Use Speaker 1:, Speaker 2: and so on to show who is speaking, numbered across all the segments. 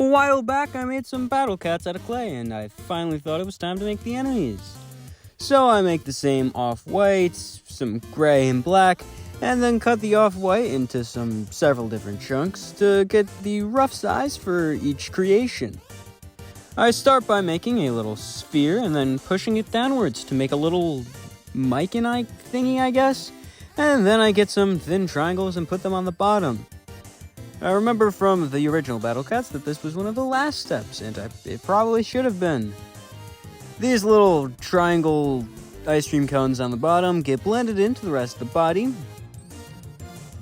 Speaker 1: A while back, I made some battle cats out of clay, and I finally thought it was time to make the enemies. So I make the same off-white, some gray and black, and then cut the off-white into several different chunks to get the rough size for each creation. I start by making a little sphere and then pushing it downwards to make a little mic and eye thingy, I guess, and then I get some thin triangles and put them on the bottom. I remember from the original Battle Cats that this was one of the last steps, and it probably should have been. These little triangle ice cream cones on the bottom get blended into the rest of the body,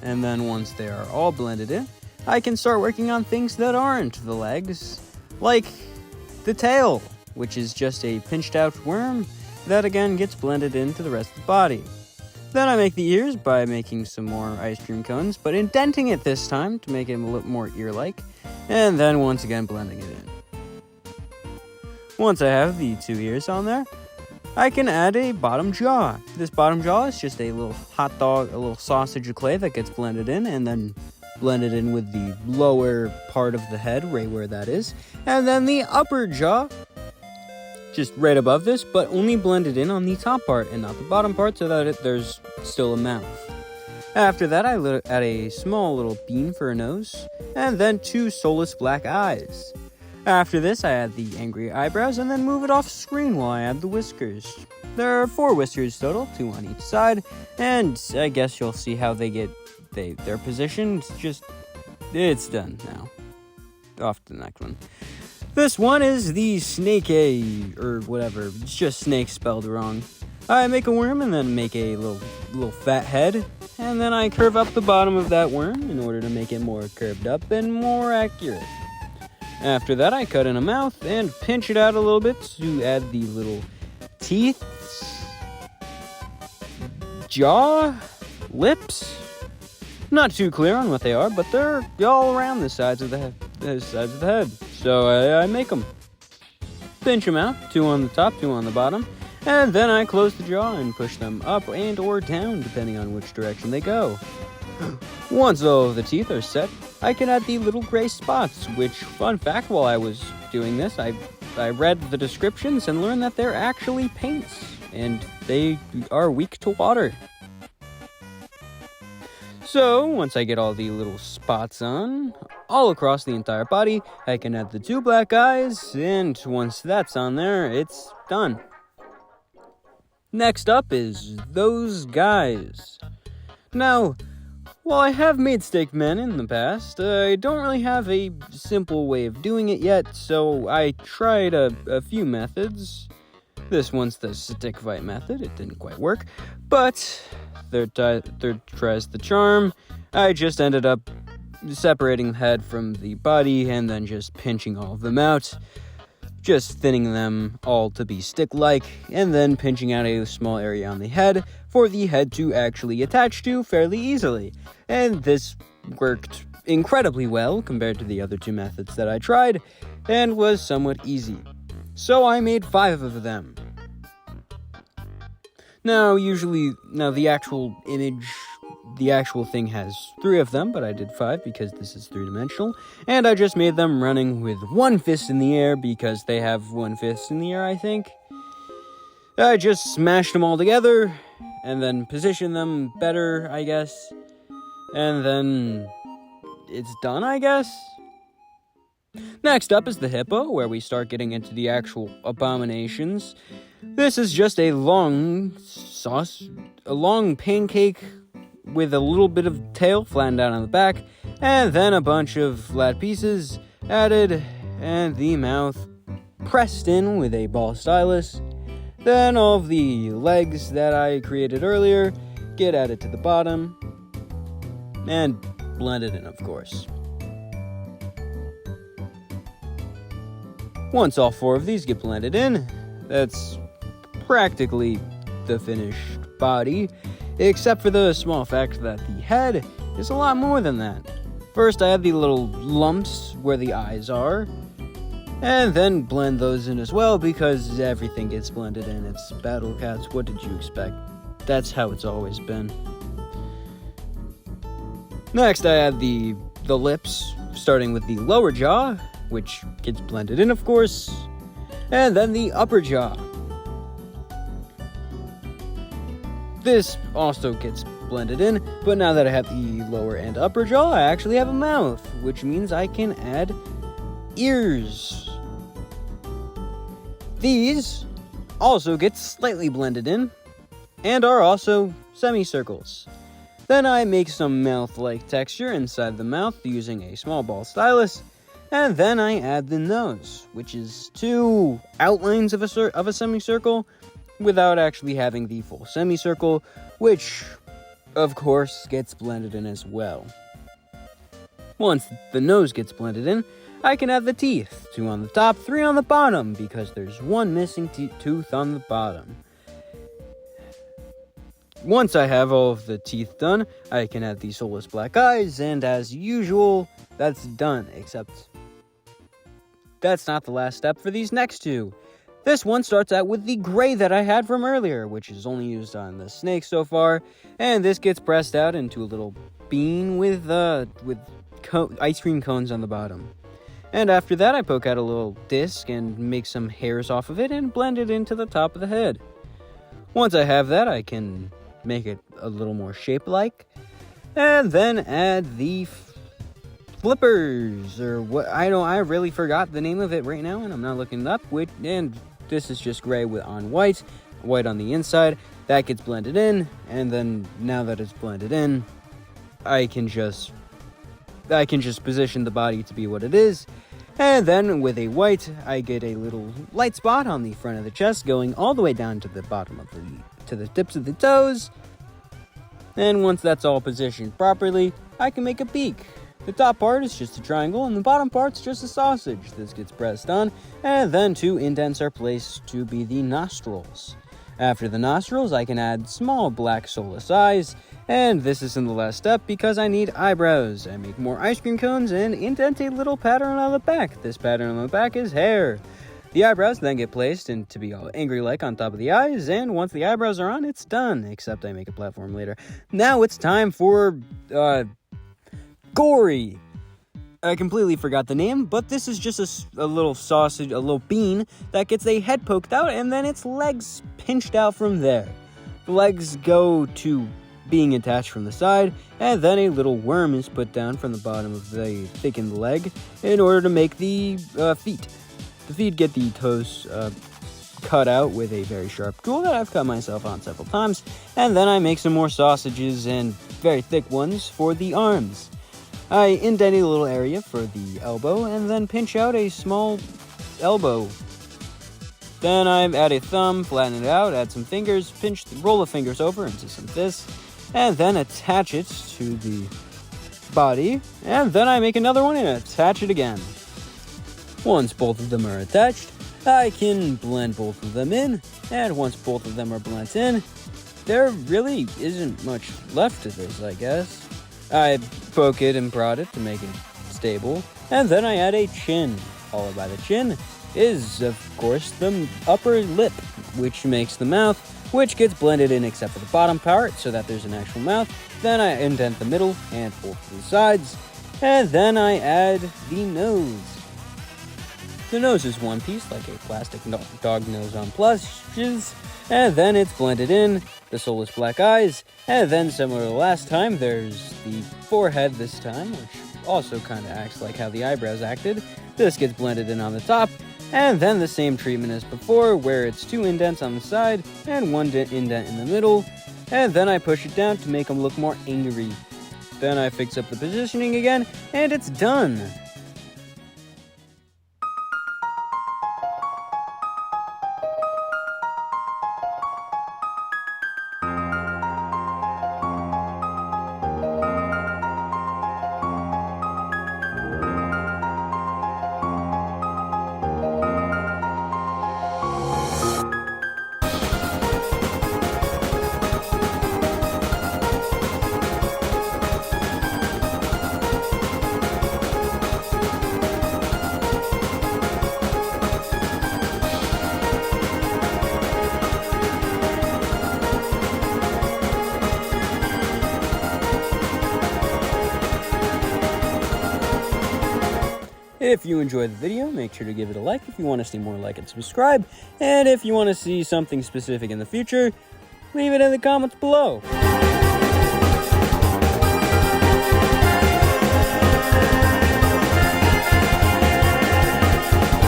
Speaker 1: and then once they are all blended in, I can start working on things that aren't the legs, like the tail, which is just a pinched out worm that again gets blended into the rest of the body. Then I make the ears by making some more ice cream cones, but indenting it this time to make it a little more ear-like, and then once again blending it in. Once I have the two ears on there, I can add a bottom jaw. This bottom jaw is just a little hot dog, a little sausage of clay that gets blended in, and then blended in with the lower part of the head, right where that is, and then the upper jaw, just right above this, but only blended in on the top part and not the bottom part so that there's still a mouth. After that, I add a small little bean for a nose, and then two soulless black eyes. After this, I add the angry eyebrows and then move it off screen while I add the whiskers. There are 4 whiskers total, 2 on each side, and I guess you'll see how they get their position. It's done now. Off to the next one. This one is the snake or whatever. It's just snake spelled wrong. I make a worm and then make a little fat head, and then I curve up the bottom of that worm in order to make it more curved up and more accurate. After that, I cut in a mouth and pinch it out a little bit to add the little teeth, jaw, lips. Not too clear on what they are, but they're all around the sides of the head. So I make them. Pinch them out, 2 on the top, 2 on the bottom, and then I close the jaw and push them up and or down depending on which direction they go. Once all of the teeth are set, I can add the little gray spots, which, fun fact, while I was doing this, I read the descriptions and learned that they're actually paints, and they are weak to water. So, once I get all the little spots on, all across the entire body, I can add the 2 black eyes, and once that's on there, it's done. Next up is those guys. Now, while I have made stick men in the past, I don't really have a simple way of doing it yet, so I tried a few methods. This one's the stick fight method. It didn't quite work, but third tries the charm. I just ended up separating the head from the body and then just pinching all of them out, just thinning them all to be stick-like, and then pinching out a small area on the head for the head to actually attach to fairly easily. And this worked incredibly well compared to the other 2 methods that I tried, and was somewhat easy. So I made 5 of them. Now the actual image, the actual thing has 3 of them, but I did 5 because this is 3-dimensional, and I just made them running with 1 fist in the air because they have 1 fist in the air, I think. I just smashed them all together, and then positioned them better, I guess, and then it's done, I guess? Next up is the hippo, where we start getting into the actual abominations. This is just a long pancake with a little bit of tail flattened out on the back, and then a bunch of flat pieces added, and the mouth pressed in with a ball stylus. Then all of the legs that I created earlier get added to the bottom, and blended in, of course. Once all 4 of these get blended in, that's practically the finished body, except for the small fact that the head is a lot more than that. First, I have the little lumps where the eyes are, and then blend those in as well because everything gets blended in. It's Battle Cats, what did you expect? That's how it's always been. Next, I add the lips, starting with the lower jaw, which gets blended in, of course. And then the upper jaw. This also gets blended in, but now that I have the lower and upper jaw, I actually have a mouth, which means I can add ears. These also get slightly blended in, and are also semicircles. Then I make some mouth-like texture inside the mouth using a small ball stylus, and then I add the nose, which is two outlines of a semicircle without actually having the full semicircle, which of course gets blended in as well. Once the nose gets blended in, I can add the teeth, 2 on the top, 3 on the bottom, because there's one missing tooth on the bottom. Once I have all of the teeth done, I can add the soulless black eyes, and as usual, that's done, except that's not the last step for these next two. This one starts out with the gray that I had from earlier, which is only used on the snake so far, and this gets pressed out into a little bean with ice cream cones on the bottom. And after that, I poke out a little disc and make some hairs off of it and blend it into the top of the head. Once I have that, I can make it a little more shape-like, and then add the flippers, or what, I really forgot the name of it right now, and I'm not looking it up, and this is just gray on white on the inside. That gets blended in, and then now that it's blended in, I can just position the body to be what it is, and then with a white, I get a little light spot on the front of the chest going all the way down to the bottom of to the tips of the toes. And once that's all positioned properly, I can make a beak. The top part is just a triangle, and the bottom part's just a sausage. This gets pressed on, and then 2 indents are placed to be the nostrils. After the nostrils, I can add small black soulless eyes, and this isn't the last step because I need eyebrows. I make more ice cream cones and indent a little pattern on the back. This pattern on the back is hair. The eyebrows then get placed and to be all angry-like on top of the eyes, and once the eyebrows are on, it's done, except I make a platform later. Now it's time for, gory. I completely forgot the name, but this is just a little sausage, a little bean that gets a head poked out, and then its legs pinched out from there. The legs go to being attached from the side, and then a little worm is put down from the bottom of the thickened leg in order to make the feet. The feet get the toes cut out with a very sharp tool that I've cut myself on several times, and then I make some more sausages and very thick ones for the arms. I indent a little area for the elbow, and then pinch out a small elbow. Then I add a thumb, flatten it out, add some fingers, roll the fingers over into some fists, and then attach it to the body, and then I make another one and attach it again. Once both of them are attached, I can blend both of them in, and once both of them are blended in, there really isn't much left to this, I guess. I poke it and prod it to make it stable, and then I add a chin. Followed by the chin is, of course, the upper lip, which makes the mouth, which gets blended in except for the bottom part so that there's an actual mouth. Then I indent the middle and both of the sides, and then I add the nose. The nose is one piece, like a plastic dog nose on plushes, and then it's blended in, the soulless black eyes, and then similar to last time, there's the forehead this time, which also kind of acts like how the eyebrows acted. This gets blended in on the top, and then the same treatment as before, where it's 2 indents on the side and 1 indent in the middle, and then I push it down to make them look more angry. Then I fix up the positioning again, and it's done! If you enjoyed the video, make sure to give it a like if you want to see more, like and subscribe. And if you want to see something specific in the future, leave it in the comments below.